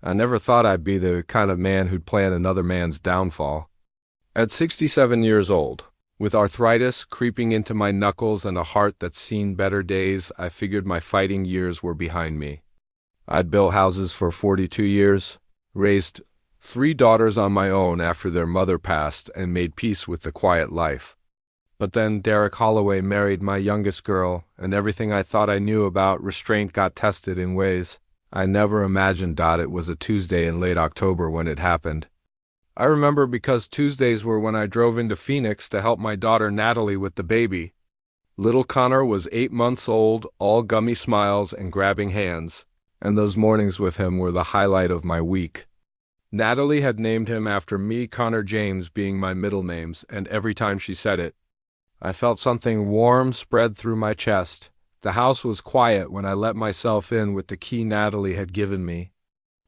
I never thought I'd be the kind of man who'd plan another man's downfall. At 67 years old, with arthritis creeping into my knuckles and a heart that's seen better days, I figured my fighting years were behind me. I'd built houses for 42 years, raised 3 daughters on my own after their mother passed, and made peace with the quiet life. But then Derek Holloway married my youngest girl, and everything I thought I knew about restraint got tested in ways I never imagined. It was a Tuesday in late October when it happened. I remember because Tuesdays were when I drove into Phoenix to help my daughter Natalie with the baby. Little Connor was 8 months old, all gummy smiles and grabbing hands, and those mornings with him were the highlight of my week. Natalie had named him after me, Connor James being my middle names, and every time she said it, I felt something warm spread through my chest. The house was quiet when I let myself in with the key Natalie had given me.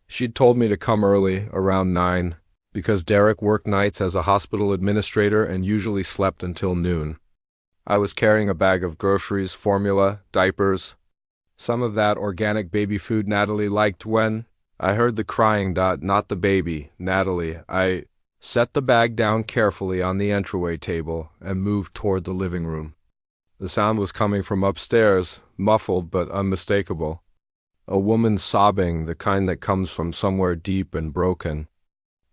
She'd told me to come early, around 9, because Derek worked nights as a hospital administrator and usually slept until noon. I was carrying a bag of groceries, formula, diapers, some of that organic baby food Natalie liked when I heard the crying. Not the baby, Natalie. I set the bag down carefully on the entryway table and moved toward the living room. The sound was coming from upstairs, muffled but unmistakable. A woman sobbing, the kind that comes from somewhere deep and broken.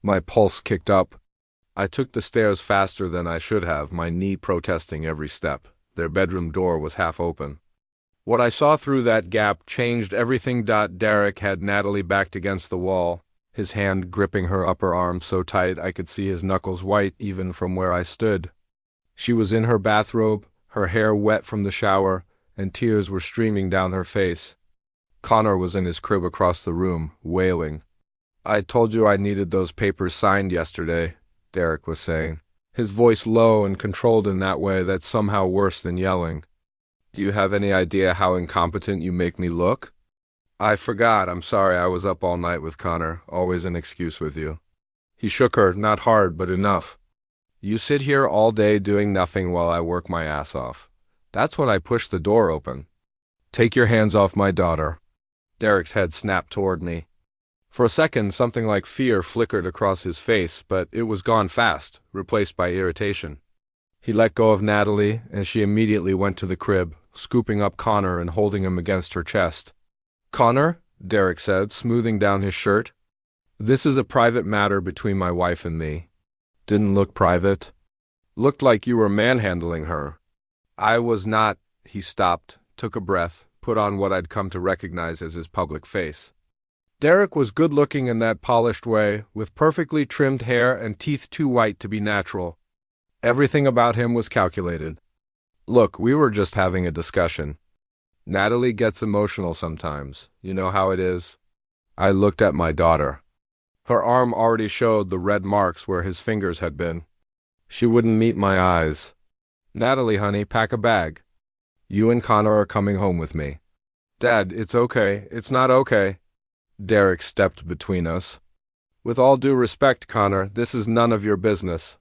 My pulse kicked up. I took the stairs faster than I should have, my knee protesting every step. Their bedroom door was half open. What I saw through that gap changed everything. Derek had Natalie backed against the wall, his hand gripping her upper arm so tight I could see his knuckles white even from where I stood. She was in her bathrobe, her hair wet from the shower, and tears were streaming down her face. Connor was in his crib across the room, wailing. "I told you I needed those papers signed yesterday," Derek was saying, his voice low and controlled in that way that's somehow worse than yelling. "Do you have any idea how incompetent you make me look?" "I forgot. I'm sorry. I was up all night with Connor. Always an excuse with you." He shook her, not hard, but enough. "You sit here all day doing nothing while I work my ass off. That's when I push the door open. Take your hands off my daughter." Derek's head snapped toward me. For a second, something like fear flickered across his face, but it was gone fast, replaced by irritation. He let go of Natalie, and she immediately went to the crib, scooping up Connor and holding him against her chest. "Connor," Derek said, smoothing down his shirt, "this is a private matter between my wife and me." "Didn't look private. Looked like you were manhandling her." "I was not." He stopped, took a breath, put on what I'd come to recognize as his public face. Derek was good-looking in that polished way, with perfectly trimmed hair and teeth too white to be natural. Everything about him was calculated. "Look, we were just having a discussion. Natalie gets emotional sometimes. You know how it is." I looked at my daughter. Her arm already showed the red marks where his fingers had been. She wouldn't meet my eyes. "Natalie, honey, pack a bag. You and Connor are coming home with me." "Dad, it's okay. It's not okay." Derek stepped between us. "With all due respect, Connor, this is none of your business.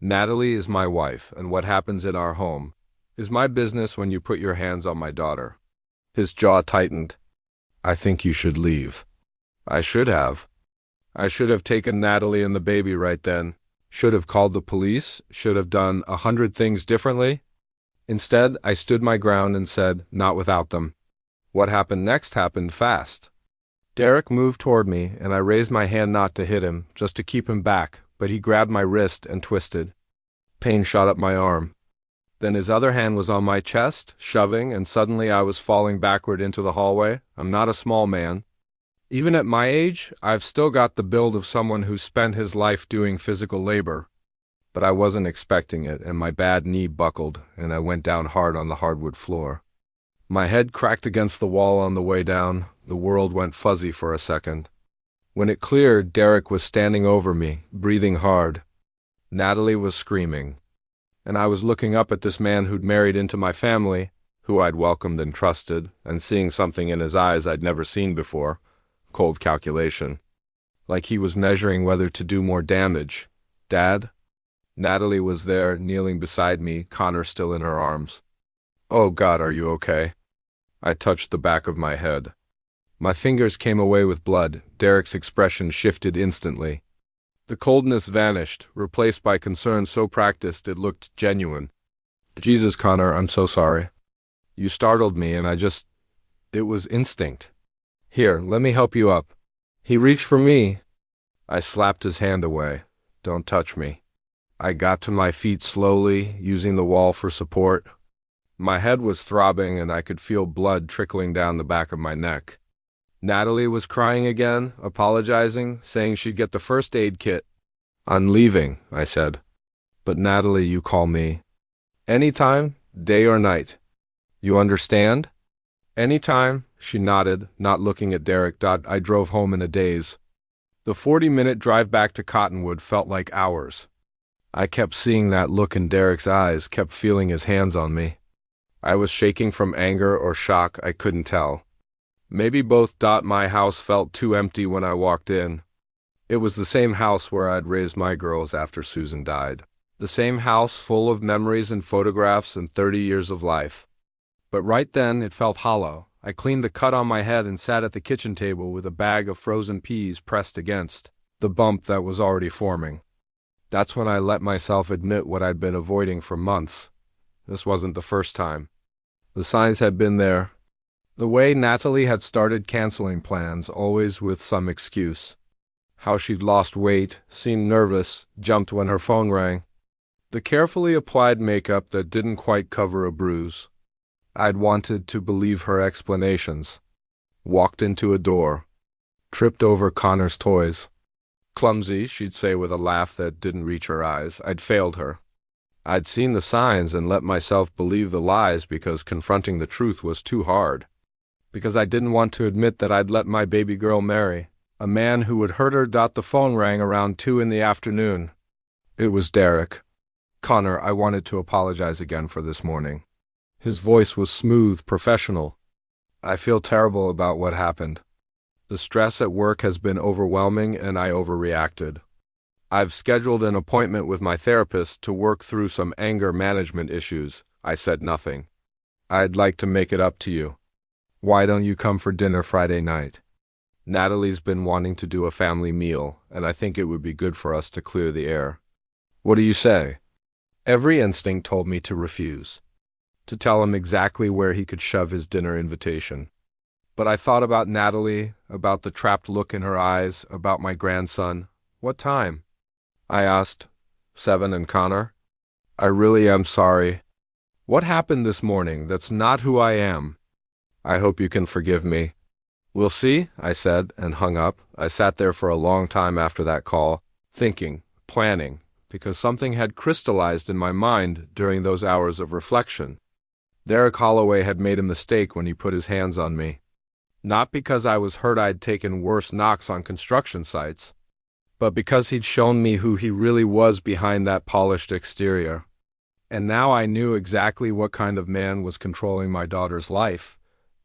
Natalie is my wife, and what happens in our home is my business when you put your hands on my daughter." His jaw tightened. "I think you should leave." I should have. I should have taken Natalie and the baby right then. Should have called the police. Should have done 100 things differently. Instead, I stood my ground and said, "Not without them." What happened next happened fast. Derek moved toward me, and I raised my hand not to hit him, just to keep him back, but he grabbed my wrist and twisted. Pain shot up my arm. Then his other hand was on my chest, shoving, and suddenly I was falling backward into the hallway. I'm not a small man. Even at my age, I've still got the build of someone who spent his life doing physical labor. But I wasn't expecting it, and my bad knee buckled, and I went down hard on the hardwood floor. My head cracked against the wall on the way down. The world went fuzzy for a second. When it cleared, Derek was standing over me, breathing hard. Natalie was screaming. And I was looking up at this man who'd married into my family, who I'd welcomed and trusted, and seeing something in his eyes I'd never seen before. Cold calculation. Like he was measuring whether to do more damage. "Dad?" Natalie was there, kneeling beside me, Connor still in her arms. "Oh God, are you okay?" I touched the back of my head. My fingers came away with blood. Derek's expression shifted instantly. The coldness vanished, replaced by concern so practiced it looked genuine. Jesus, Connor, I'm so sorry. You startled me and it was instinct. Here, let me help you up. He reached for me. I slapped his hand away. Don't touch me. I got to my feet slowly, using the wall for support. My head was throbbing and I could feel blood trickling down the back of my neck. Natalie was crying again, apologizing, saying she'd get the first aid kit. I'm leaving, I said. But Natalie, you call me. Anytime, day or night. You understand? Anytime, she nodded, not looking at Derek. I drove home in a daze. The 40-minute drive back to Cottonwood felt like hours. I kept seeing that look in Derek's eyes, kept feeling his hands on me. I was shaking from anger or shock, I couldn't tell. Maybe both. My house felt too empty when I walked in. It was the same house where I'd raised my girls after Susan died. The same house full of memories and photographs and 30 years of life. But right then, it felt hollow. I cleaned the cut on my head and sat at the kitchen table with a bag of frozen peas pressed against the bump that was already forming. That's when I let myself admit what I'd been avoiding for months. This wasn't the first time. The signs had been there. The way Natalie had started canceling plans, always with some excuse. How she'd lost weight, seemed nervous, jumped when her phone rang. The carefully applied makeup that didn't quite cover a bruise. I'd wanted to believe her explanations. Walked into a door. Tripped over Connor's toys. Clumsy, she'd say with a laugh that didn't reach her eyes. I'd failed her. I'd seen the signs and let myself believe the lies because confronting the truth was too hard. Because I didn't want to admit that I'd let my baby girl marry a man who would hurt her. The phone rang around 2 in the afternoon. It was Derek. Connor, I wanted to apologize again for this morning. His voice was smooth, professional. I feel terrible about what happened. The stress at work has been overwhelming and I overreacted. I've scheduled an appointment with my therapist to work through some anger management issues. I said nothing. I'd like to make it up to you. Why don't you come for dinner Friday night? Natalie's been wanting to do a family meal, and I think it would be good for us to clear the air. What do you say? Every instinct told me to refuse. To tell him exactly where he could shove his dinner invitation. But I thought about Natalie, about the trapped look in her eyes, about my grandson. What time? I asked. 7 and Connor? I really am sorry. What happened this morning? That's not who I am. I hope you can forgive me. We'll see, I said, and hung up. I sat there for a long time after that call, thinking, planning, because something had crystallized in my mind during those hours of reflection. Derek Holloway had made a mistake when he put his hands on me. Not because I was hurt I'd taken worse knocks on construction sites, but because he'd shown me who he really was behind that polished exterior. And now I knew exactly what kind of man was controlling my daughter's life.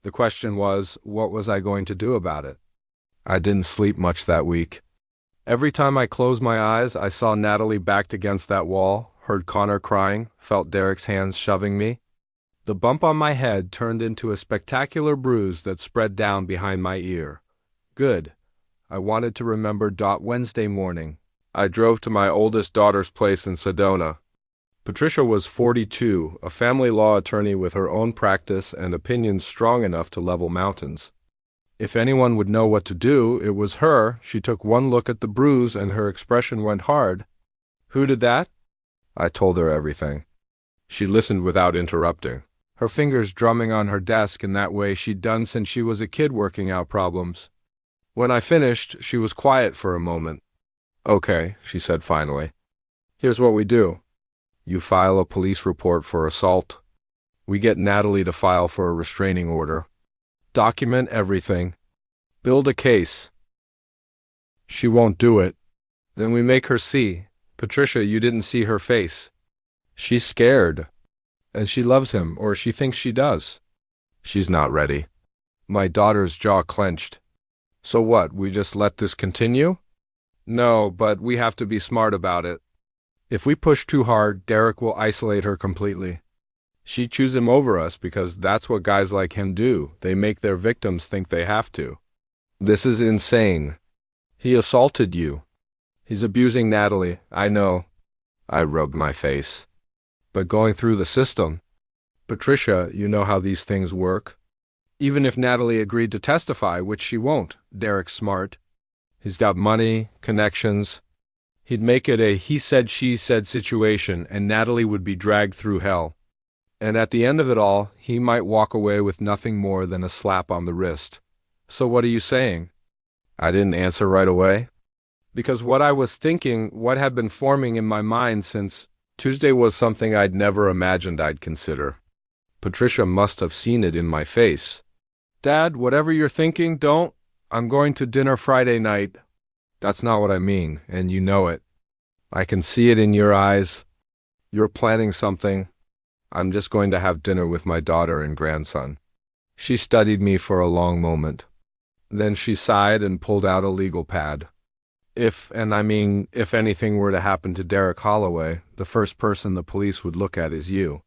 The question was, what was I going to do about it? I didn't sleep much that week. Every time I closed my eyes, I saw Natalie backed against that wall, heard Connor crying, felt Derek's hands shoving me. The bump on my head turned into a spectacular bruise that spread down behind my ear. Good. I wanted to remember. Wednesday morning, I drove to my oldest daughter's place in Sedona. Patricia was 42, a family law attorney with her own practice and opinions strong enough to level mountains. If anyone would know what to do, it was her. She took one look at the bruise and her expression went hard. Who did that? I told her everything. She listened without interrupting, her fingers drumming on her desk in that way she'd done since she was a kid working out problems. When I finished, she was quiet for a moment. Okay, she said finally. Here's what we do. You file a police report for assault. We get Natalie to file for a restraining order. Document everything. Build a case. She won't do it. Then we make her see. Patricia, you didn't see her face. She's scared. And she loves him, or she thinks she does. She's not ready. My daughter's jaw clenched. So what, we just let this continue? No, but we have to be smart about it. If we push too hard, Derek will isolate her completely. She'd choose him over us because that's what guys like him do. They make their victims think they have to. This is insane. He assaulted you. He's abusing Natalie, I know. I rubbed my face. But going through the system. Patricia, you know how these things work. Even if Natalie agreed to testify, which she won't, Derek's smart. He's got money, connections. He'd make it a he said, she said situation, and Natalie would be dragged through hell. And at the end of it all, he might walk away with nothing more than a slap on the wrist. So what are you saying? I didn't answer right away. Because what I was thinking, what had been forming in my mind since Tuesday was something I'd never imagined I'd consider. Patricia must have seen it in my face. Dad, whatever you're thinking, don't. I'm going to dinner Friday night. That's not what I mean, and you know it. I can see it in your eyes. You're planning something. I'm just going to have dinner with my daughter and grandson. She studied me for a long moment. Then she sighed and pulled out a legal pad. If anything were to happen to Derek Holloway, the first person the police would look at is you.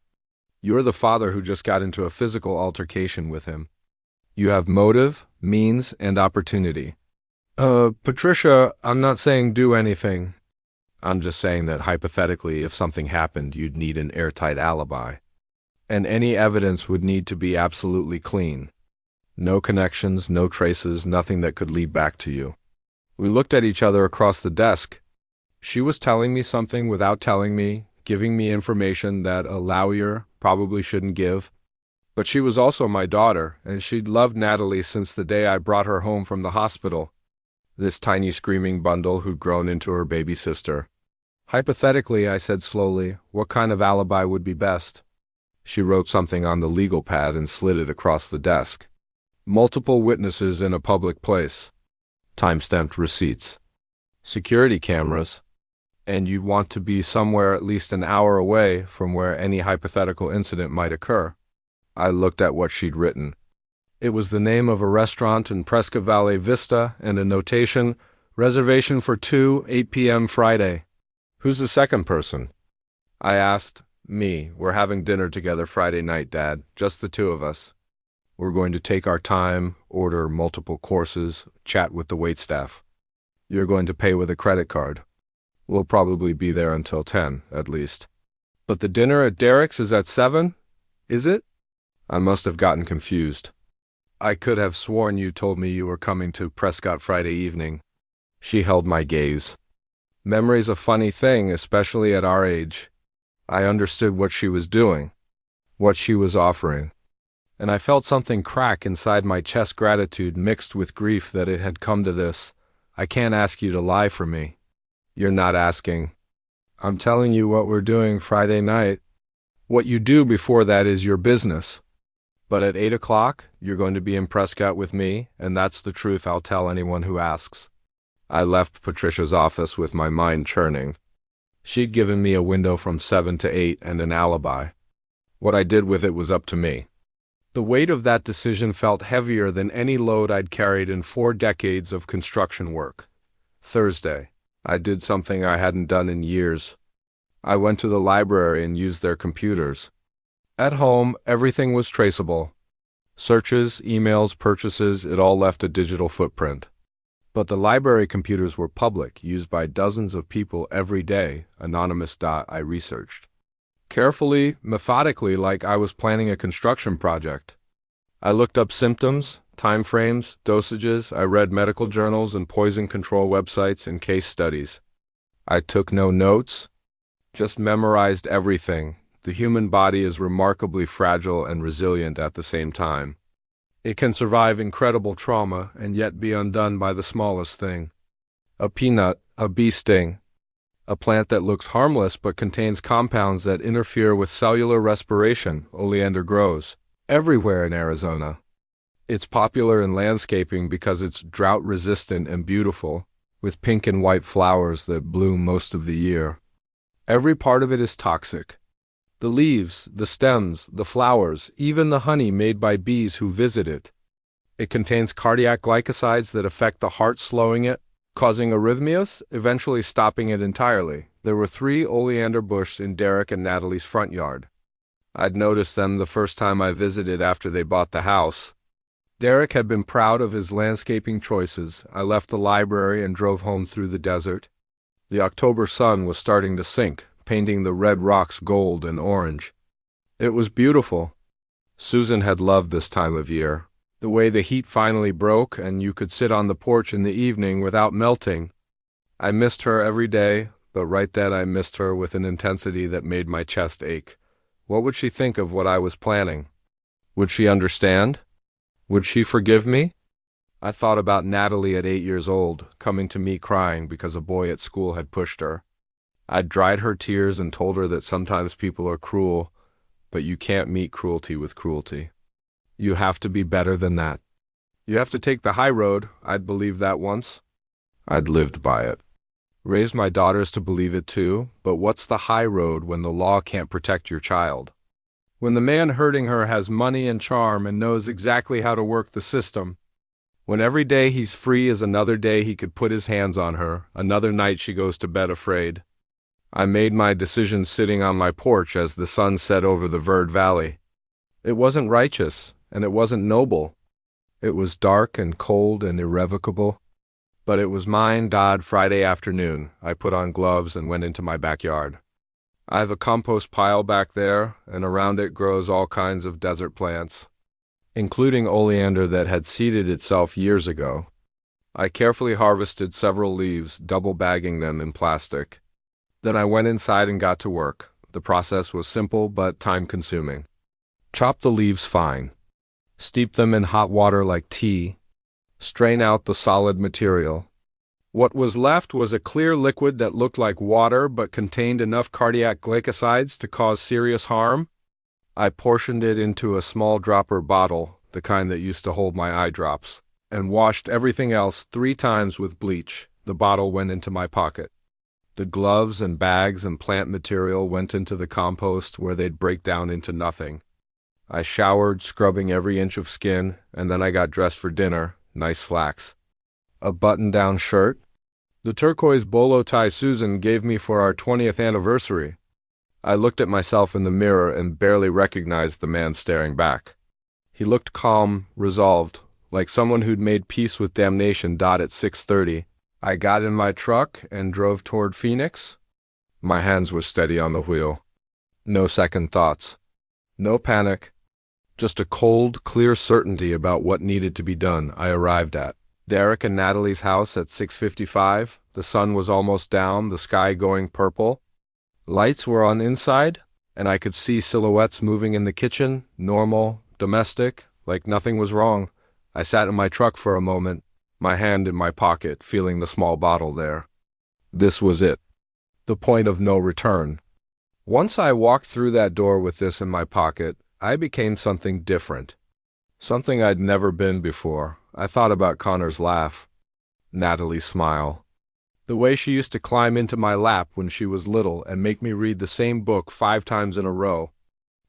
You're the father who just got into a physical altercation with him. You have motive, means, and opportunity. Patricia, I'm not saying do anything. I'm just saying that hypothetically, if something happened, you'd need an airtight alibi. And any evidence would need to be absolutely clean. No connections, no traces, nothing that could lead back to you. We looked at each other across the desk. She was telling me something without telling me, giving me information that a lawyer probably shouldn't give. But she was also my daughter, and she'd loved Natalie since the day I brought her home from the hospital. This tiny screaming bundle who'd grown into her baby sister. Hypothetically, I said slowly, what kind of alibi would be best? She wrote something on the legal pad and slid it across the desk. Multiple witnesses in a public place. Time-stamped receipts. Security cameras. And you'd want to be somewhere at least an hour away from where any hypothetical incident might occur. I looked at what she'd written. It was the name of a restaurant in Prescott Valley Vista and a notation, reservation for 2, 8 p.m. Friday. Who's the second person? I asked. Me. We're having dinner together Friday night, Dad. Just the two of us. We're going to take our time, order multiple courses, chat with the waitstaff. You're going to pay with a credit card. We'll probably be there until 10, at least. But the dinner at Derek's is at 7? Is it? I must have gotten confused. I could have sworn you told me you were coming to Prescott Friday evening. She held my gaze. Memory's a funny thing, especially at our age. I understood what she was doing, what she was offering. And I felt something crack inside my chest, gratitude mixed with grief that it had come to this. I can't ask you to lie for me. You're not asking. I'm telling you what we're doing Friday night. What you do before that is your business. But at 8 o'clock, you're going to be in Prescott with me, and that's the truth I'll tell anyone who asks. I left Patricia's office with my mind churning. She'd given me a window from 7 to 8 and an alibi. What I did with it was up to me. The weight of that decision felt heavier than any load I'd carried in 4 decades of construction work. Thursday, I did something I hadn't done in years. I went to the library and used their computers. At home, everything was traceable. Searches, emails, purchases, it all left a digital footprint. But the library computers were public, used by dozens of people every day, anonymous. I researched. Carefully, methodically, like I was planning a construction project. I looked up symptoms, time frames, dosages. I read medical journals and poison control websites and case studies. I took no notes, just memorized everything. The human body is remarkably fragile and resilient at the same time. It can survive incredible trauma and yet be undone by the smallest thing. A peanut, a bee sting. A plant that looks harmless but contains compounds that interfere with cellular respiration. Oleander grows everywhere in Arizona. It's popular in landscaping because it's drought-resistant and beautiful, with pink and white flowers that bloom most of the year. Every part of it is toxic. The leaves, the stems, the flowers, even the honey made by bees who visit it. It contains cardiac glycosides that affect the heart, slowing it, causing arrhythmias, eventually stopping it entirely. There were 3 oleander bushes in Derek and Natalie's front yard. I'd noticed them the first time I visited after they bought the house. Derek had been proud of his landscaping choices. I left the library and drove home through the desert. The October sun was starting to sink, painting the red rocks gold and orange. It was beautiful. Susan had loved this time of year. The way the heat finally broke and you could sit on the porch in the evening without melting. I missed her every day, but right then I missed her with an intensity that made my chest ache. What would she think of what I was planning? Would she understand? Would she forgive me? I thought about Natalie at 8 years old, coming to me crying because a boy at school had pushed her. I'd dried her tears and told her that sometimes people are cruel, but you can't meet cruelty with cruelty. You have to be better than that. You have to take the high road. I'd believed that once. I'd lived by it. Raised my daughters to believe it too, but what's the high road when the law can't protect your child? When the man hurting her has money and charm and knows exactly how to work the system. When every day he's free is another day he could put his hands on her, another night she goes to bed afraid. I made my decision sitting on my porch as the sun set over the Verde Valley. It wasn't righteous, and it wasn't noble. It was dark and cold and irrevocable. But it was mine. Friday afternoon. I put on gloves and went into my backyard. I have a compost pile back there, and around it grows all kinds of desert plants, including oleander that had seeded itself years ago. I carefully harvested several leaves, double bagging them in plastic. Then I went inside and got to work. The process was simple but time-consuming. Chop the leaves fine. Steep them in hot water like tea. Strain out the solid material. What was left was a clear liquid that looked like water but contained enough cardiac glycosides to cause serious harm. I portioned it into a small dropper bottle, the kind that used to hold my eye drops, and washed everything else 3 times with bleach. The bottle went into my pocket. The gloves and bags and plant material went into the compost where they'd break down into nothing. I showered, scrubbing every inch of skin, and then I got dressed for dinner. Nice slacks. A button-down shirt. The turquoise bolo tie Susan gave me for our 20th anniversary. I looked at myself in the mirror and barely recognized the man staring back. He looked calm, resolved, like someone who'd made peace with damnation. At 6:30, I got in my truck and drove toward Phoenix. My hands were steady on the wheel. No second thoughts. No panic. Just a cold, clear certainty about what needed to be done. I arrived at Derek and Natalie's house at 6:55. The sun was almost down, the sky going purple. Lights were on inside, and I could see silhouettes moving in the kitchen, normal, domestic, like nothing was wrong. I sat in my truck for a moment, my hand in my pocket, feeling the small bottle there. This was it. The point of no return. Once I walked through that door with this in my pocket, I became something different. Something I'd never been before. I thought about Connor's laugh. Natalie's smile. The way she used to climb into my lap when she was little and make me read the same book 5 times in a row.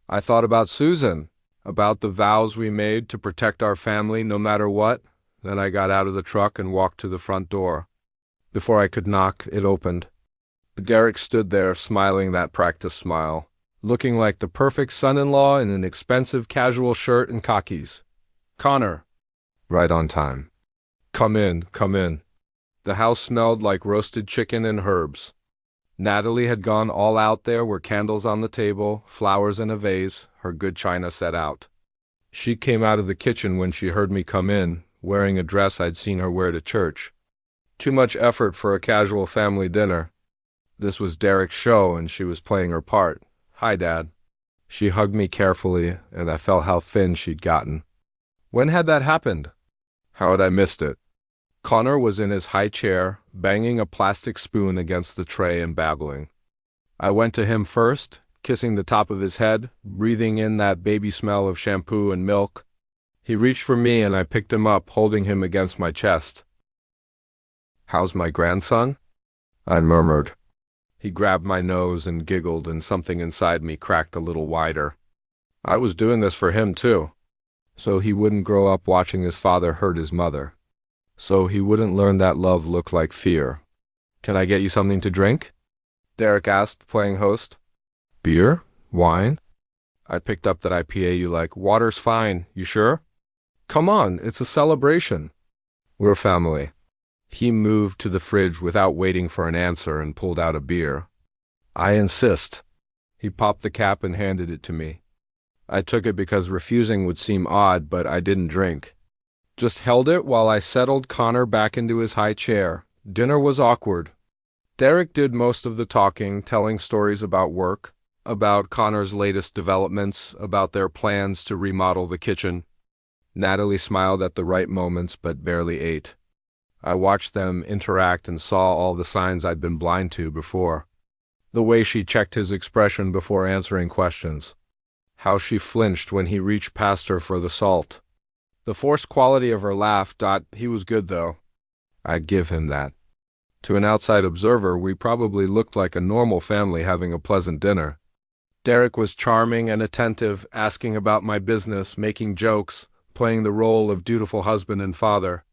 I thought about Susan, about the vows we made to protect our family no matter what. Then I got out of the truck and walked to the front door. Before I could knock, it opened. Derek stood there, smiling that practice smile, looking like the perfect son-in-law in an expensive casual shirt and khakis. Connor. Right on time. Come in, come in. The house smelled like roasted chicken and herbs. Natalie had gone all out. There were candles on the table, flowers in a vase, her good china set out. She came out of the kitchen when she heard me come in, wearing a dress I'd seen her wear to church. Too much effort for a casual family dinner. This was Derek's show, and she was playing her part. Hi, Dad. She hugged me carefully, and I felt how thin she'd gotten. When had that happened? How had I missed it? Connor was in his high chair, banging a plastic spoon against the tray and babbling. I went to him first, kissing the top of his head, breathing in that baby smell of shampoo and milk. He reached for me, and I picked him up, holding him against my chest. How's my grandson? I murmured. He grabbed my nose and giggled, and something inside me cracked a little wider. I was doing this for him, too. So he wouldn't grow up watching his father hurt his mother. So he wouldn't learn that love looked like fear. Can I get you something to drink? Derek asked, playing host. Beer? Wine? I picked up that IPA you like. Water's fine. You sure? Come on, it's a celebration. We're family. He moved to the fridge without waiting for an answer and pulled out a beer. I insist. He popped the cap and handed it to me. I took it because refusing would seem odd, but I didn't drink. Just held it while I settled Connor back into his high chair. Dinner was awkward. Derek did most of the talking, telling stories about work, about Connor's latest developments, about their plans to remodel the kitchen. Natalie smiled at the right moments but barely ate. I watched them interact and saw all the signs I'd been blind to before. The way she checked his expression before answering questions. How she flinched when he reached past her for the salt. The forced quality of her laugh. He was good, though. I'd give him that. To an outside observer, we probably looked like a normal family having a pleasant dinner. Derek was charming and attentive, asking about my business, making jokes, playing the role of dutiful husband and father.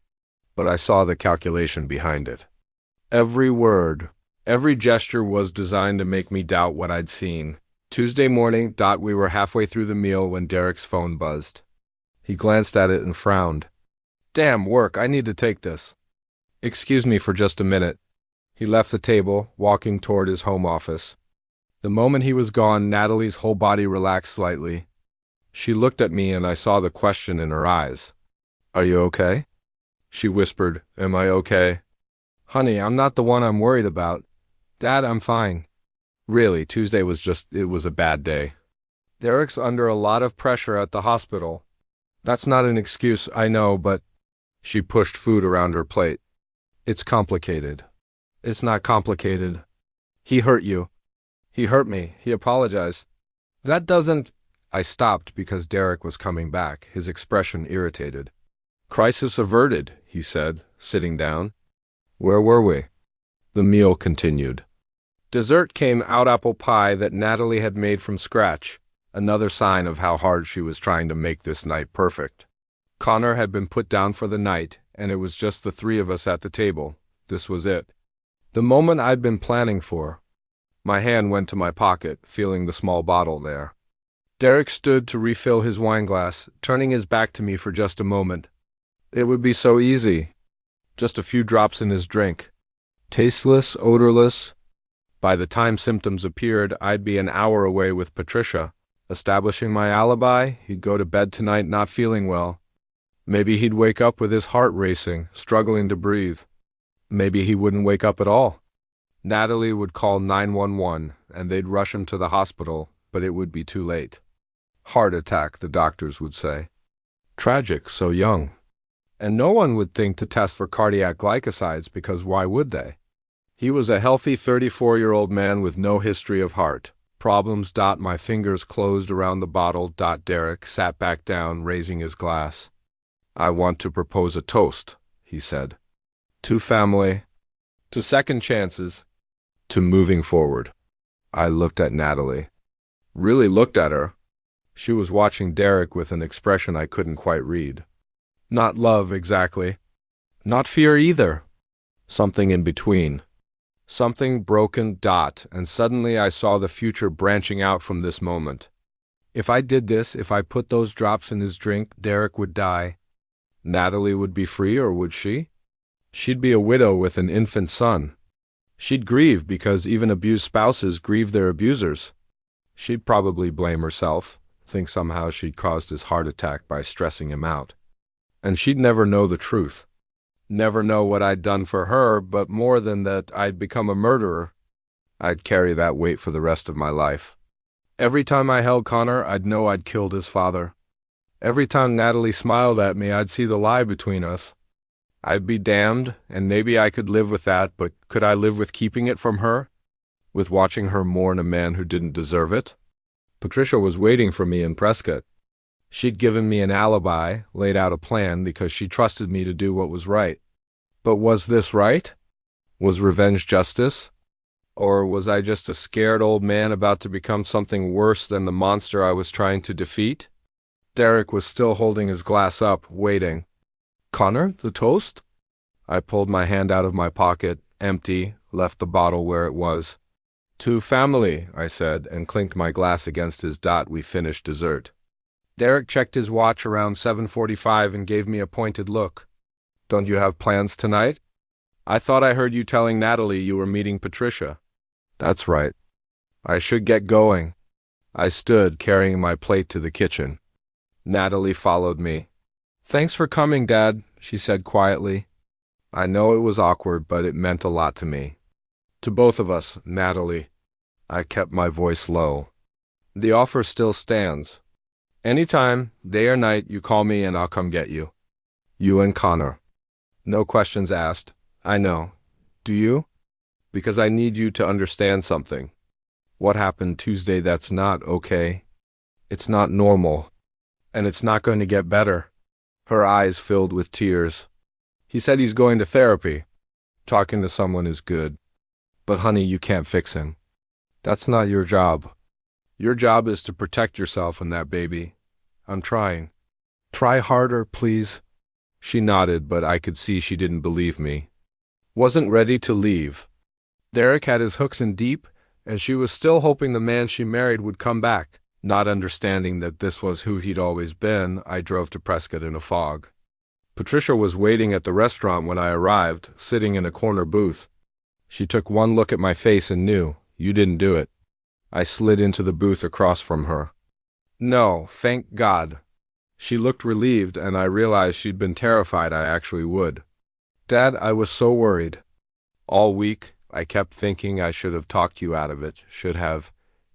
But I saw the calculation behind it. Every word, every gesture was designed to make me doubt what I'd seen. Tuesday morning. We were halfway through the meal when Derek's phone buzzed. He glanced at it and frowned. Damn work, I need to take this. Excuse me for just a minute. He left the table, walking toward his home office. The moment he was gone, Natalie's whole body relaxed slightly. She looked at me and I saw the question in her eyes. Are you okay? She whispered, Am I okay? Honey, I'm not the one I'm worried about. Dad, I'm fine. Really, Tuesday it was a bad day. Derek's under a lot of pressure at the hospital. That's not an excuse, I know, but... She pushed food around her plate. It's complicated. It's not complicated. He hurt you. He hurt me. He apologized. That doesn't... I stopped because Derek was coming back, his expression irritated. Crisis averted, he said, sitting down. Where were we? The meal continued. Dessert came out apple pie that Natalie had made from scratch, another sign of how hard she was trying to make this night perfect. Connor had been put down for the night, and it was just the three of us at the table. This was it. The moment I'd been planning for. My hand went to my pocket, feeling the small bottle there. Derek stood to refill his wineglass, turning his back to me for just a moment. It would be so easy. Just a few drops in his drink. Tasteless, odorless. By the time symptoms appeared, I'd be an hour away with Patricia. Establishing my alibi, he'd go to bed tonight not feeling well. Maybe he'd wake up with his heart racing, struggling to breathe. Maybe he wouldn't wake up at all. Natalie would call 911, and they'd rush him to the hospital, but it would be too late. Heart attack, the doctors would say. Tragic, so young. And no one would think to test for cardiac glycosides because why would they? He was a healthy 34-year-old man with no history of heart problems. My fingers closed around the bottle. Derek sat back down, raising his glass. I want to propose a toast, he said. To family, to second chances, to moving forward. I looked at Natalie. Really looked at her. She was watching Derek with an expression I couldn't quite read. Not love, exactly. Not fear either. Something in between. Something broken. And suddenly I saw the future branching out from this moment. If I did this, if I put those drops in his drink, Derek would die. Natalie would be free, or would she? She'd be a widow with an infant son. She'd grieve because even abused spouses grieve their abusers. She'd probably blame herself, think somehow she'd caused his heart attack by stressing him out. And she'd never know the truth. Never know what I'd done for her, but more than that, I'd become a murderer. I'd carry that weight for the rest of my life. Every time I held Connor, I'd know I'd killed his father. Every time Natalie smiled at me, I'd see the lie between us. I'd be damned, and maybe I could live with that, but could I live with keeping it from her? With watching her mourn a man who didn't deserve it? Patricia was waiting for me in Prescott. She'd given me an alibi, laid out a plan because she trusted me to do what was right. But was this right? Was revenge justice? Or was I just a scared old man about to become something worse than the monster I was trying to defeat? Derek was still holding his glass up, waiting. Connor, the toast? I pulled my hand out of my pocket, empty, left the bottle where it was. To family, I said, and clinked my glass against his. We finished dessert. Derek checked his watch around 7:45 and gave me a pointed look. Don't you have plans tonight? I thought I heard you telling Natalie you were meeting Patricia. That's right. I should get going. I stood, carrying my plate to the kitchen. Natalie followed me. Thanks for coming, Dad, she said quietly. I know it was awkward, but it meant a lot to me. To both of us, Natalie. I kept my voice low. The offer still stands. Anytime, day or night, you call me and I'll come get you. You and Connor. No questions asked. I know. Do you? Because I need you to understand something. What happened Tuesday that's not okay. It's not normal. And it's not going to get better. Her eyes filled with tears. He said he's going to therapy. Talking to someone is good. But honey, you can't fix him. That's not your job. Your job is to protect yourself and that baby. I'm trying. Try harder, please. She nodded, but I could see she didn't believe me. Wasn't ready to leave. Derek had his hooks in deep, and she was still hoping the man she married would come back. Not understanding that this was who he'd always been, I drove to Prescott in a fog. Patricia was waiting at the restaurant when I arrived, sitting in a corner booth. She took one look at my face and knew, you didn't do it. I slid into the booth across from her. No, thank God. She looked relieved, and I realized she'd been terrified I actually would. Dad, I was so worried. All week, I kept thinking I should have talked you out of it, should have.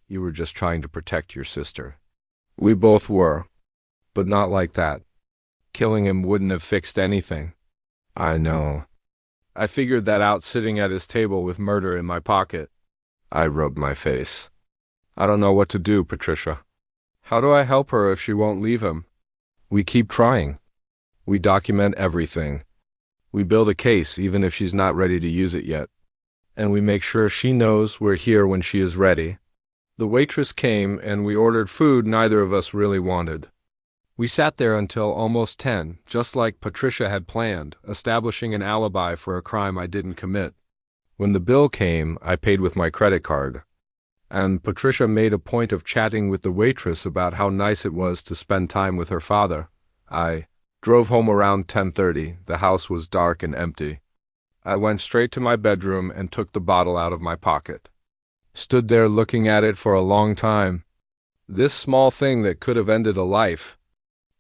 You were just trying to protect your sister. We both were, but not like that. Killing him wouldn't have fixed anything. I know. I figured that out sitting at his table with murder in my pocket. I rubbed my face. I don't know what to do, Patricia. How do I help her if she won't leave him? We keep trying. We document everything. We build a case even if she's not ready to use it yet. And we make sure she knows we're here when she is ready. The waitress came and we ordered food neither of us really wanted. We sat there until almost 10, just like Patricia had planned, establishing an alibi for a crime I didn't commit. When the bill came, I paid with my credit card. And Patricia made a point of chatting with the waitress about how nice it was to spend time with her father. I drove home around 10:30. The house was dark and empty. I went straight to my bedroom and took the bottle out of my pocket. Stood there looking at it for a long time. This small thing that could have ended a life.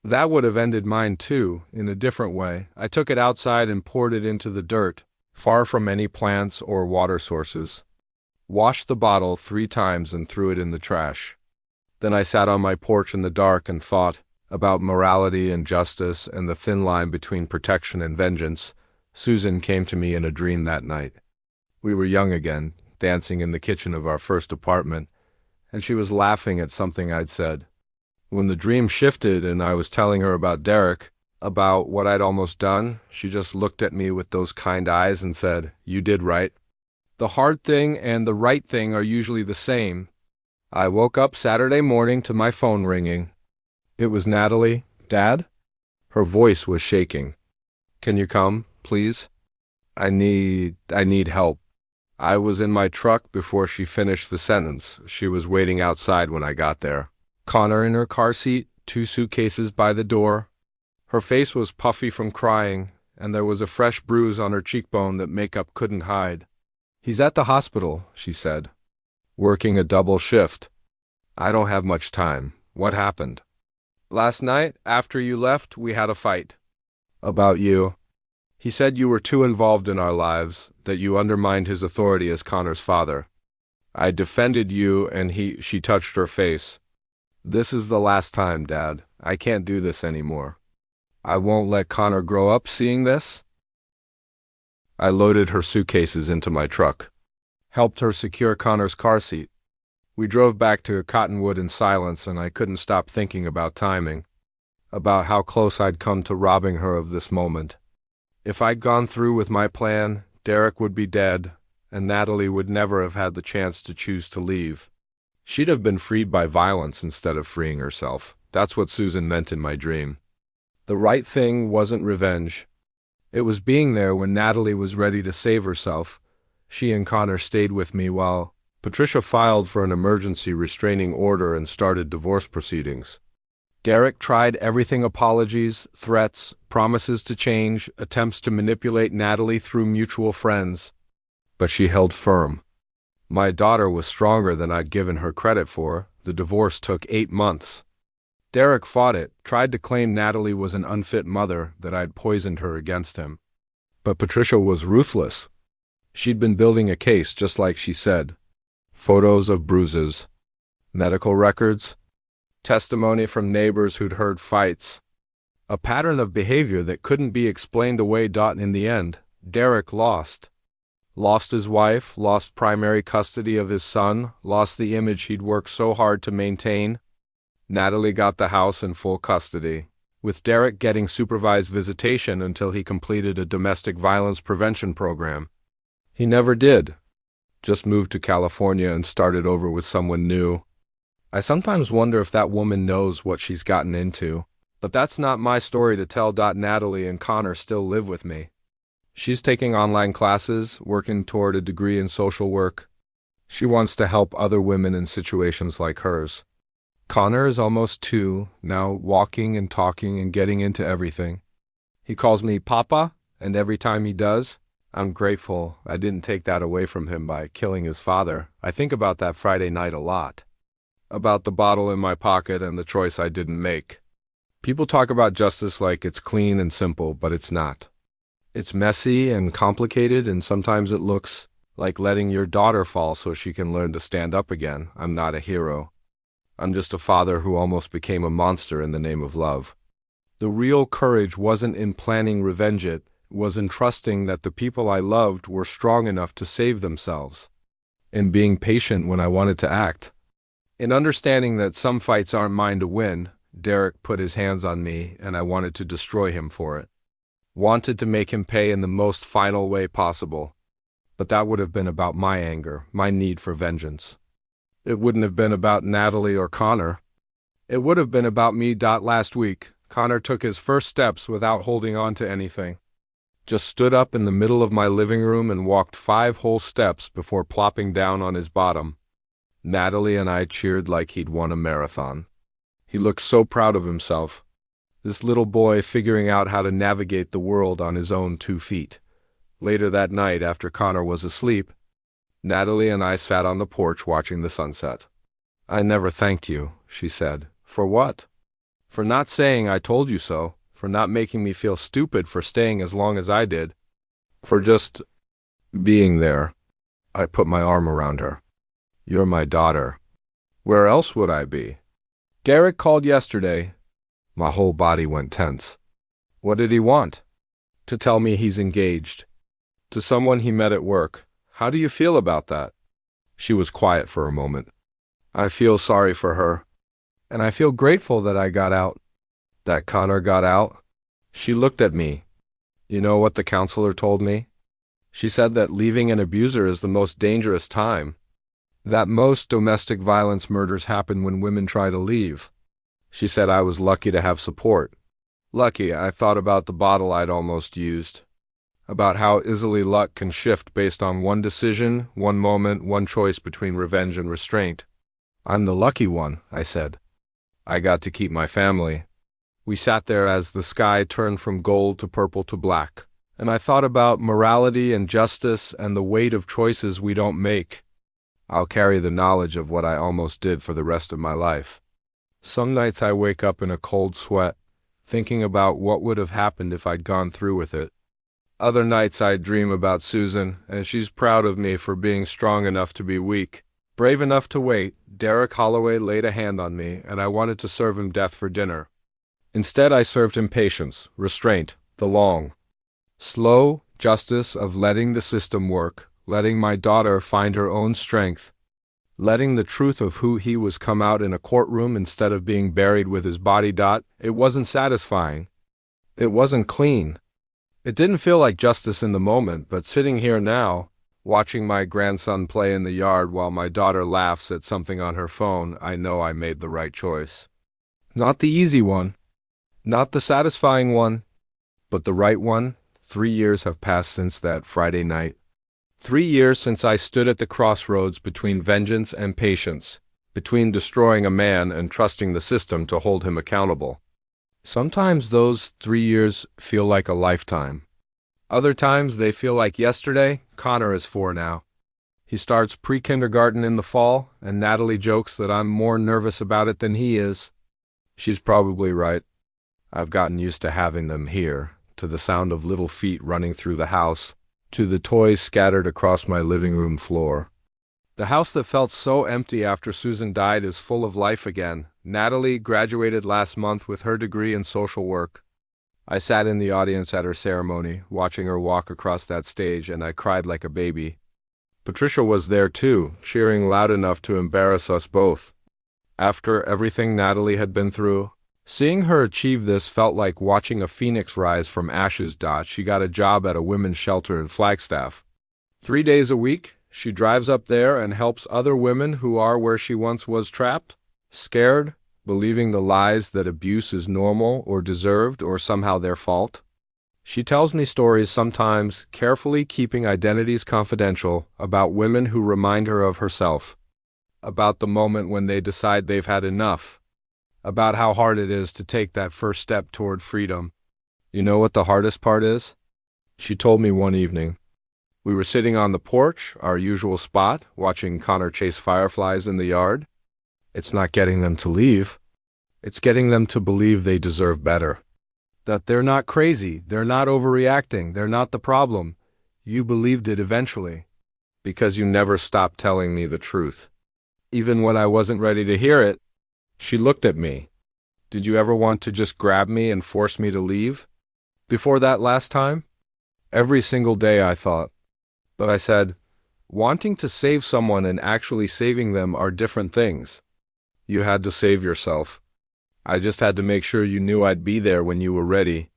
That would have ended mine too, in a different way. I took it outside and poured it into the dirt, far from any plants or water sources. Washed the bottle 3 times and threw it in the trash. Then I sat on my porch in the dark and thought about morality and justice and the thin line between protection and vengeance. Susan came to me in a dream that night. We were young again, dancing in the kitchen of our first apartment, and she was laughing at something I'd said. When the dream shifted and I was telling her about Derek, about what I'd almost done, she just looked at me with those kind eyes and said, "You did right." The hard thing and the right thing are usually the same. I woke up Saturday morning to my phone ringing. It was Natalie. Dad? Her voice was shaking. Can you come, please? I need help. I was in my truck before she finished the sentence. She was waiting outside when I got there. Connor in her car seat, 2 suitcases by the door. Her face was puffy from crying, and there was a fresh bruise on her cheekbone that makeup couldn't hide. He's at the hospital, she said. Working a double shift. I don't have much time. What happened? Last night, after you left, we had a fight. About you. He said you were too involved in our lives, that you undermined his authority as Connor's father. I defended you and she touched her face. This is the last time, Dad. I can't do this anymore. I won't let Connor grow up seeing this. I loaded her suitcases into my truck, helped her secure Connor's car seat. We drove back to Cottonwood in silence, and I couldn't stop thinking about timing, about how close I'd come to robbing her of this moment. If I'd gone through with my plan, Derek would be dead, and Natalie would never have had the chance to choose to leave. She'd have been freed by violence instead of freeing herself. That's what Susan meant in my dream. The right thing wasn't revenge. It was being there when Natalie was ready to save herself. She and Connor stayed with me while Patricia filed for an emergency restraining order and started divorce proceedings. Derek tried everything: apologies, threats, promises to change, attempts to manipulate Natalie through mutual friends. But she held firm. My daughter was stronger than I'd given her credit for. The divorce took 8 months. Derek fought it, tried to claim Natalie was an unfit mother, that I'd poisoned her against him. But Patricia was ruthless. She'd been building a case just like she said. Photos of bruises, medical records, testimony from neighbors who'd heard fights. A pattern of behavior that couldn't be explained away. In the end, Derek lost. Lost his wife, lost primary custody of his son, lost the image he'd worked so hard to maintain. Natalie got the house in full custody, with Derek getting supervised visitation until he completed a domestic violence prevention program. He never did. Just moved to California and started over with someone new. I sometimes wonder if that woman knows what she's gotten into. But that's not my story to tell. Natalie and Connor still live with me. She's taking online classes, working toward a degree in social work. She wants to help other women in situations like hers. Connor is almost 2, now walking and talking and getting into everything. He calls me Papa, and every time he does, I'm grateful I didn't take that away from him by killing his father. I think about that Friday night a lot. About the bottle in my pocket and the choice I didn't make. People talk about justice like it's clean and simple, but it's not. It's messy and complicated, and sometimes it looks like letting your daughter fall so she can learn to stand up again. I'm not a hero. I'm just a father who almost became a monster in the name of love. The real courage wasn't in planning revenge, it was in trusting that the people I loved were strong enough to save themselves. In being patient when I wanted to act. In understanding that some fights aren't mine to win. Derek put his hands on me, and I wanted to destroy him for it. Wanted to make him pay in the most final way possible. But that would have been about my anger, my need for vengeance. It wouldn't have been about Natalie or Connor. It would have been about me. Last week, Connor took his first steps without holding on to anything. Just stood up in the middle of my living room and walked 5 whole steps before plopping down on his bottom. Natalie and I cheered like he'd won a marathon. He looked so proud of himself. This little boy figuring out how to navigate the world on his own 2 feet. Later that night, after Connor was asleep, Natalie and I sat on the porch watching the sunset. "I never thanked you," she said. "For what?" "For not saying I told you so. For not making me feel stupid for staying as long as I did. For just being there." I put my arm around her. "You're my daughter. Where else would I be?" "Derek called yesterday." My whole body went tense. "What did he want?" "To tell me he's engaged. To someone he met at work. How do you feel about that?" She was quiet for a moment. "I feel sorry for her. And I feel grateful that I got out." "That Connor got out?" She looked at me. "You know what the counselor told me? She said that leaving an abuser is the most dangerous time. That most domestic violence murders happen when women try to leave. She said I was lucky to have support. Lucky. I thought about the bottle I'd almost used. About how easily luck can shift based on one decision, one moment, one choice between revenge and restraint. "I'm the lucky one," I said. "I got to keep my family." We sat there as the sky turned from gold to purple to black, and I thought about morality and justice and the weight of choices we don't make. I'll carry the knowledge of what I almost did for the rest of my life. Some nights I wake up in a cold sweat, thinking about what would have happened if I'd gone through with it. Other nights I dream about Susan, and she's proud of me for being strong enough to be weak, brave enough to wait. Derek Holloway laid a hand on me, and I wanted to serve him death for dinner. Instead I served him patience, restraint, the long, slow justice of letting the system work, letting my daughter find her own strength, letting the truth of who he was come out in a courtroom instead of being buried with his body. It wasn't satisfying. It wasn't clean. It didn't feel like justice in the moment, but sitting here now, watching my grandson play in the yard while my daughter laughs at something on her phone, I know I made the right choice. Not the easy one, not the satisfying one, but the right one. 3 years have passed since that Friday night. 3 years since I stood at the crossroads between vengeance and patience, between destroying a man and trusting the system to hold him accountable. Sometimes those 3 years feel like a lifetime. Other times they feel like yesterday. Connor is 4 now. He starts pre-kindergarten in the fall, and Natalie jokes that I'm more nervous about it than he is. She's probably right. I've gotten used to having them here, to the sound of little feet running through the house, to the toys scattered across my living room floor. The house that felt so empty after Susan died is full of life again. Natalie graduated last month with her degree in social work. I sat in the audience at her ceremony, watching her walk across that stage, and I cried like a baby. Patricia was there too, cheering loud enough to embarrass us both. After everything Natalie had been through, seeing her achieve this felt like watching a phoenix rise from ashes. She got a job at a women's shelter in Flagstaff. 3 days a week, she drives up there and helps other women who are where she once was trapped, scared, believing the lies that abuse is normal or deserved or somehow their fault. She tells me stories, sometimes carefully keeping identities confidential, about women who remind her of herself, about the moment when they decide they've had enough, about how hard it is to take that first step toward freedom. You know what the hardest part is? She told me one evening. We were sitting on the porch, our usual spot, watching Connor chase fireflies in the yard. It's not getting them to leave. It's getting them to believe they deserve better. That they're not crazy, they're not overreacting, they're not the problem. You believed it eventually, because you never stopped telling me the truth. Even when I wasn't ready to hear it. She looked at me. Did you ever want to just grab me and force me to leave? Before that last time? Every single day I thought. But I said, wanting to save someone and actually saving them are different things. You had to save yourself. I just had to make sure you knew I'd be there when you were ready.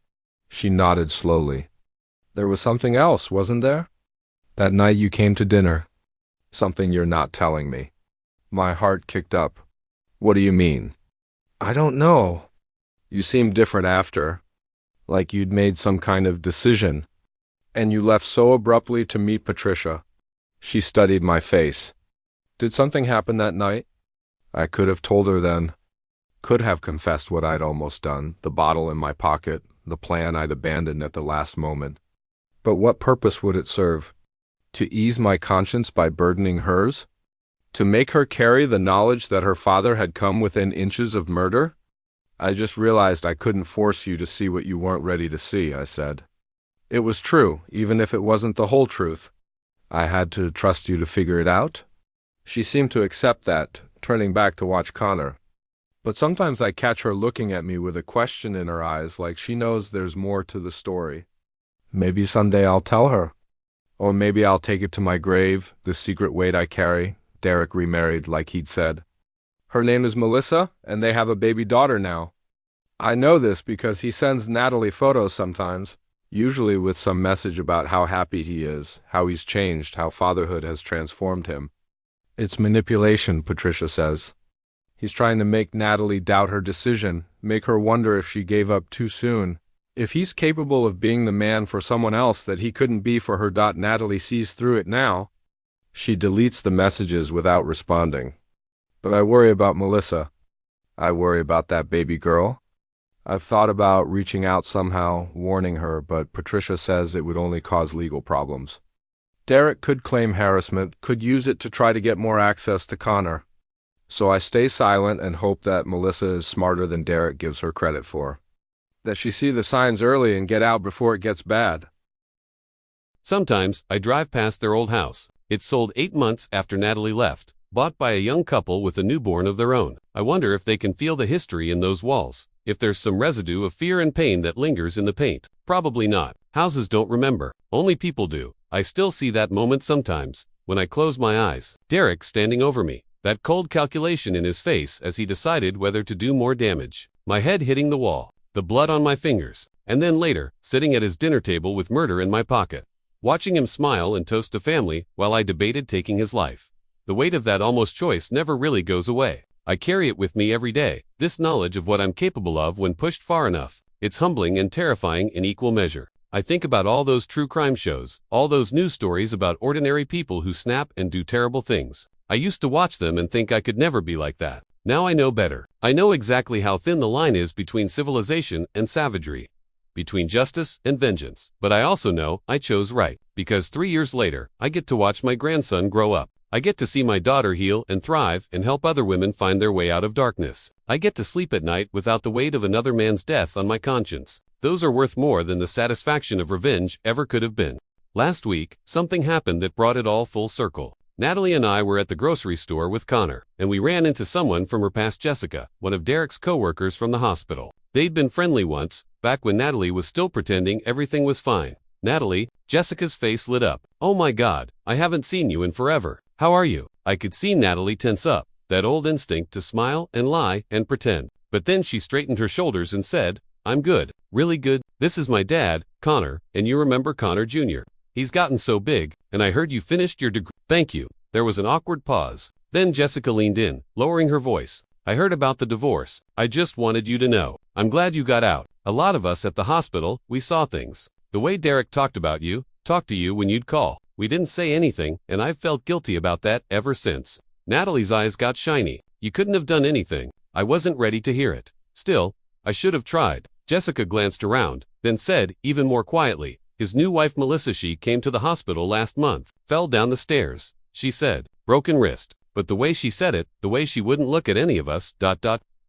She nodded slowly. There was something else, wasn't there? That night you came to dinner. Something you're not telling me. My heart kicked up. What do you mean? I don't know. You seemed different after. Like you'd made some kind of decision. And you left so abruptly to meet Patricia. She studied my face. Did something happen that night? I could have told her then. Could have confessed what I'd almost done, the bottle in my pocket, the plan I'd abandoned at the last moment. But what purpose would it serve? To ease my conscience by burdening hers? To make her carry the knowledge that her father had come within inches of murder? I just realized I couldn't force you to see what you weren't ready to see, I said. It was true, even if it wasn't the whole truth. I had to trust you to figure it out. She seemed to accept that, turning back to watch Connor. But sometimes I catch her looking at me with a question in her eyes, like she knows there's more to the story. Maybe someday I'll tell her. Or maybe I'll take it to my grave, the secret weight I carry. Derek remarried, like he'd said. Her name is Melissa, and they have a baby daughter now. I know this because he sends Natalie photos sometimes, usually with some message about how happy he is, how he's changed, how fatherhood has transformed him. It's manipulation, Patricia says. He's trying to make Natalie doubt her decision, make her wonder if she gave up too soon. If he's capable of being the man for someone else that he couldn't be for her. Natalie sees through it now. She deletes the messages without responding. But I worry about Melissa. I worry about that baby girl. I've thought about reaching out somehow, warning her, but Patricia says it would only cause legal problems. Derek could claim harassment, could use it to try to get more access to Connor. So I stay silent and hope that Melissa is smarter than Derek gives her credit for. That she see the signs early and get out before it gets bad. Sometimes I drive past their old house. It's sold 8 months after Natalie left, bought by a young couple with a newborn of their own. I wonder if they can feel the history in those walls, if there's some residue of fear and pain that lingers in the paint. Probably not. Houses don't remember. Only people do. I still see that moment sometimes, when I close my eyes. Derek standing over me. That cold calculation in his face as he decided whether to do more damage. My head hitting the wall. The blood on my fingers. And then later, sitting at his dinner table with murder in my pocket. Watching him smile and toast to family while I debated taking his life. The weight of that almost choice never really goes away. I carry it with me every day, this knowledge of what I'm capable of when pushed far enough. It's humbling and terrifying in equal measure. I think about all those true crime shows, all those news stories about ordinary people who snap and do terrible things. I used to watch them and think I could never be like that. Now I know better. I know exactly how thin the line is between civilization and savagery, between justice and vengeance. But I also know I chose right, because 3 years later, I get to watch my grandson grow up. I get to see my daughter heal and thrive and help other women find their way out of darkness. I get to sleep at night without the weight of another man's death on my conscience. Those are worth more than the satisfaction of revenge ever could have been. Last week, something happened that brought it all full circle. Natalie and I were at the grocery store with Connor, and we ran into someone from her past, Jessica, one of Derek's co-workers from the hospital. They'd been friendly once, back when Natalie was still pretending everything was fine. Natalie, Jessica's face lit up. Oh my God, I haven't seen you in forever. How are you? I could see Natalie tense up, that old instinct to smile and lie and pretend. But then she straightened her shoulders and said, I'm good, really good. This is my dad, Connor, and you remember Connor Jr. He's gotten so big, and I heard you finished your degree. Thank you. There was an awkward pause. Then Jessica leaned in, lowering her voice. I heard about the divorce. I just wanted you to know. I'm glad you got out. A lot of us at the hospital, we saw things. The way Derek talked to you when you'd call. We didn't say anything, and I've felt guilty about that ever since. Natalie's eyes got shiny. You couldn't have done anything. I wasn't ready to hear it. Still, I should have tried. Jessica glanced around, then said, even more quietly, his new wife Melissa, she came to the hospital last month, fell down the stairs. She said, broken wrist. But the way she said it, the way she wouldn't look at any of us,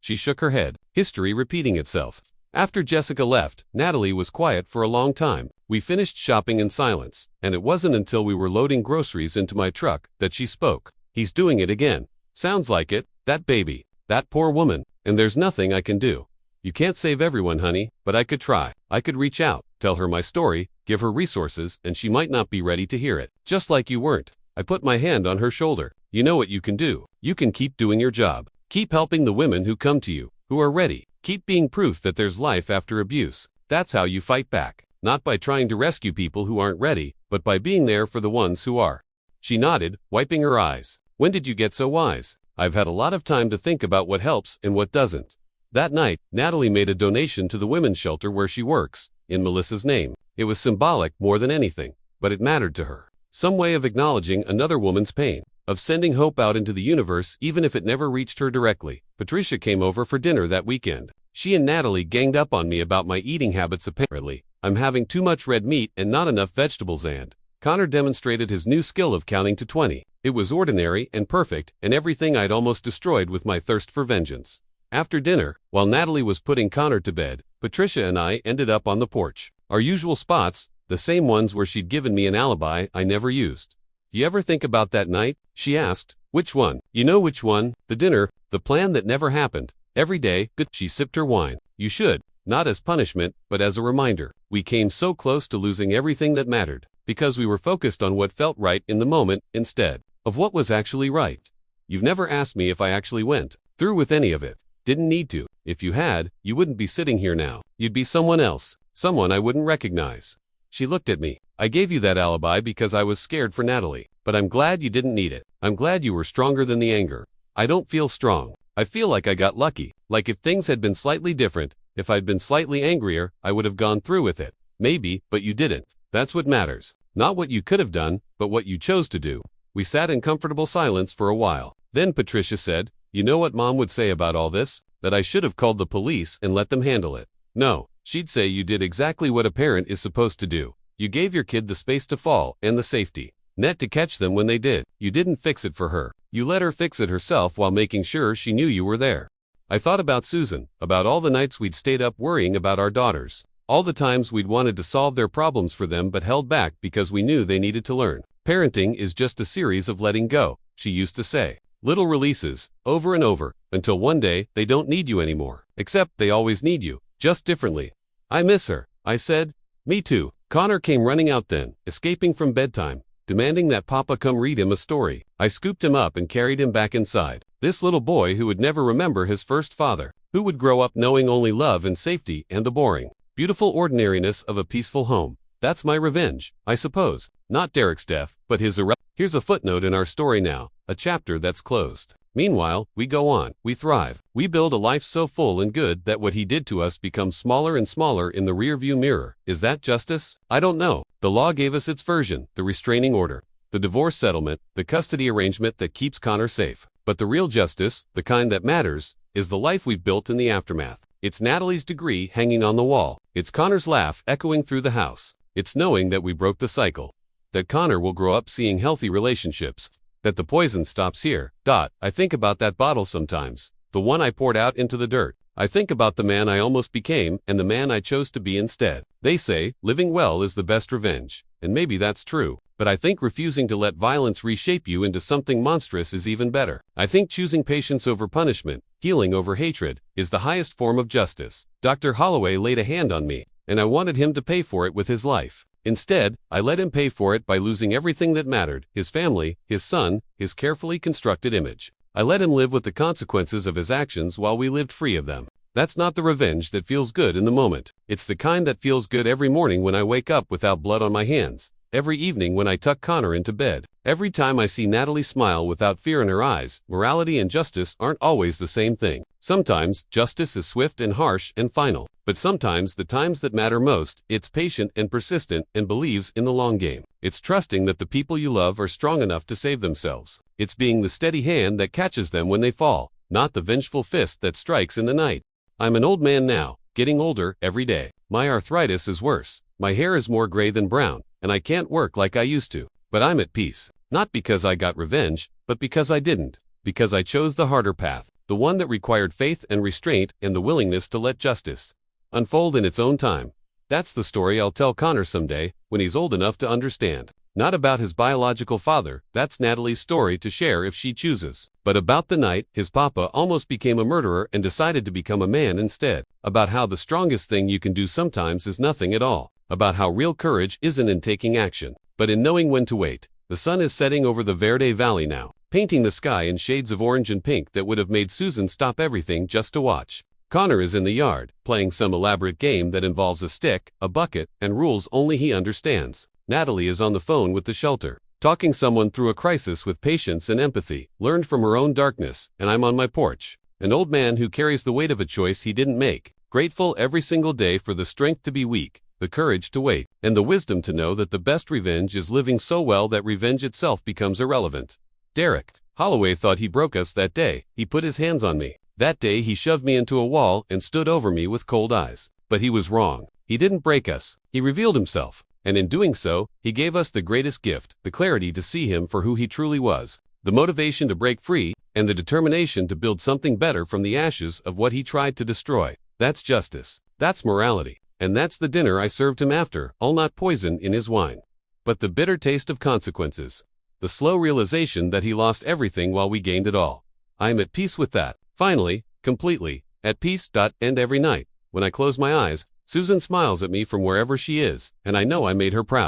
she shook her head. History repeating itself. After Jessica left, Natalie was quiet for a long time. We finished shopping in silence, and it wasn't until we were loading groceries into my truck that she spoke. He's doing it again. Sounds like it, that baby, that poor woman, and there's nothing I can do. You can't save everyone, honey, but I could try. I could reach out, tell her my story, give her resources, and she might not be ready to hear it. Just like you weren't. I put my hand on her shoulder. You know what you can do. You can keep doing your job. Keep helping the women who come to you, who are ready. Keep being proof that there's life after abuse. That's how you fight back. Not by trying to rescue people who aren't ready, but by being there for the ones who are. She nodded, wiping her eyes. When did you get so wise? I've had a lot of time to think about what helps and what doesn't. That night, Natalie made a donation to the women's shelter where she works, in Melissa's name. It was symbolic more than anything, but it mattered to her. Some way of acknowledging another woman's pain, of sending hope out into the universe even if it never reached her directly. Patricia came over for dinner that weekend. She and Natalie ganged up on me about my eating habits apparently. I'm having too much red meat and not enough vegetables, and Connor demonstrated his new skill of counting to 20. It was ordinary and perfect, and everything I'd almost destroyed with my thirst for vengeance. After dinner, while Natalie was putting Connor to bed, Patricia and I ended up on the porch. Our usual spots, the same ones where she'd given me an alibi I never used. You ever think about that night? She asked. Which one? You know which one? The dinner, the plan that never happened. Every day, good. She sipped her wine. You should. Not as punishment, but as a reminder. We came so close to losing everything that mattered, because we were focused on what felt right in the moment, instead of what was actually right. You've never asked me if I actually went through with any of it. Didn't need to. If you had, you wouldn't be sitting here now. You'd be someone else. Someone I wouldn't recognize. She looked at me. I gave you that alibi because I was scared for Natalie, but I'm glad you didn't need it. I'm glad you were stronger than the anger. I don't feel strong. I feel like I got lucky. Like if things had been slightly different, if I'd been slightly angrier, I would have gone through with it. Maybe, but you didn't. That's what matters. Not what you could have done, but what you chose to do. We sat in comfortable silence for a while. Then Patricia said, you know what Mom would say about all this? That I should have called the police and let them handle it. No, she'd say you did exactly what a parent is supposed to do. You gave your kid the space to fall and the safety net to catch them when they did. You didn't fix it for her. You let her fix it herself while making sure she knew you were there. I thought about Susan, about all the nights we'd stayed up worrying about our daughters. All the times we'd wanted to solve their problems for them but held back because we knew they needed to learn. Parenting is just a series of letting go, she used to say. Little releases, over and over, until one day they don't need you anymore. Except they always need you, just differently. I miss her, I said. Me too. Connor came running out then, escaping from bedtime, demanding that Papa come read him a story. I scooped him up and carried him back inside. This little boy who would never remember his first father, who would grow up knowing only love and safety and the boring, beautiful ordinariness of a peaceful home. That's my revenge, I suppose. Not Derek's death, but his Here's a footnote in our story now, a chapter that's closed. Meanwhile, we go on, we thrive. We build a life so full and good that what he did to us becomes smaller and smaller in the rearview mirror. Is that justice? I don't know. The law gave us its version, the restraining order. the divorce settlement, the custody arrangement that keeps Connor safe. But the real justice, the kind that matters, is the life we've built in the aftermath. It's Natalie's degree hanging on the wall. It's Connor's laugh echoing through the house. It's knowing that we broke the cycle. That Connor will grow up seeing healthy relationships. That the poison stops here. I think about that bottle sometimes. The one I poured out into the dirt. I think about the man I almost became and the man I chose to be instead. They say, living well is the best revenge. And maybe that's true. But I think refusing to let violence reshape you into something monstrous is even better. I think choosing patience over punishment, healing over hatred, is the highest form of justice. Dr. Holloway laid a hand on me, and I wanted him to pay for it with his life. Instead, I let him pay for it by losing everything that mattered, his family, his son, his carefully constructed image. I let him live with the consequences of his actions while we lived free of them. That's not the revenge that feels good in the moment. It's the kind that feels good every morning when I wake up without blood on my hands. Every evening when I tuck Connor into bed. Every time I see Natalie smile without fear in her eyes. Morality and justice aren't always the same thing. Sometimes, justice is swift and harsh and final. But sometimes, the times that matter most, it's patient and persistent and believes in the long game. It's trusting that the people you love are strong enough to save themselves. It's being the steady hand that catches them when they fall, not the vengeful fist that strikes in the night. I'm an old man now, getting older every day. My arthritis is worse. My hair is more gray than brown, and I can't work like I used to. But I'm at peace. Not because I got revenge, but because I didn't. Because I chose the harder path, the one that required faith and restraint and the willingness to let justice unfold in its own time. That's the story I'll tell Connor someday, when he's old enough to understand. Not about his biological father, that's Natalie's story to share if she chooses. But about the night his papa almost became a murderer and decided to become a man instead. About how the strongest thing you can do sometimes is nothing at all. About how real courage isn't in taking action, but in knowing when to wait. The sun is setting over the Verde Valley now, painting the sky in shades of orange and pink that would have made Susan stop everything just to watch. Connor is in the yard, playing some elaborate game that involves a stick, a bucket, and rules only he understands. Natalie is on the phone with the shelter, talking someone through a crisis with patience and empathy, learned from her own darkness, and I'm on my porch. An old man who carries the weight of a choice he didn't make, grateful every single day for the strength to be weak, the courage to wait, and the wisdom to know that the best revenge is living so well that revenge itself becomes irrelevant. Derek Holloway thought he broke us that day. He put his hands on me. That day he shoved me into a wall and stood over me with cold eyes. But he was wrong. He didn't break us. He revealed himself. And in doing so, he gave us the greatest gift, the clarity to see him for who he truly was, the motivation to break free, and the determination to build something better from the ashes of what he tried to destroy. That's justice. That's morality. And that's the dinner I served him after, all not poison in his wine, but the bitter taste of consequences. The slow realization that he lost everything while we gained it all. I am at peace with that. Finally, completely, at peace. And every night, when I close my eyes, Susan smiles at me from wherever she is, and I know I made her proud.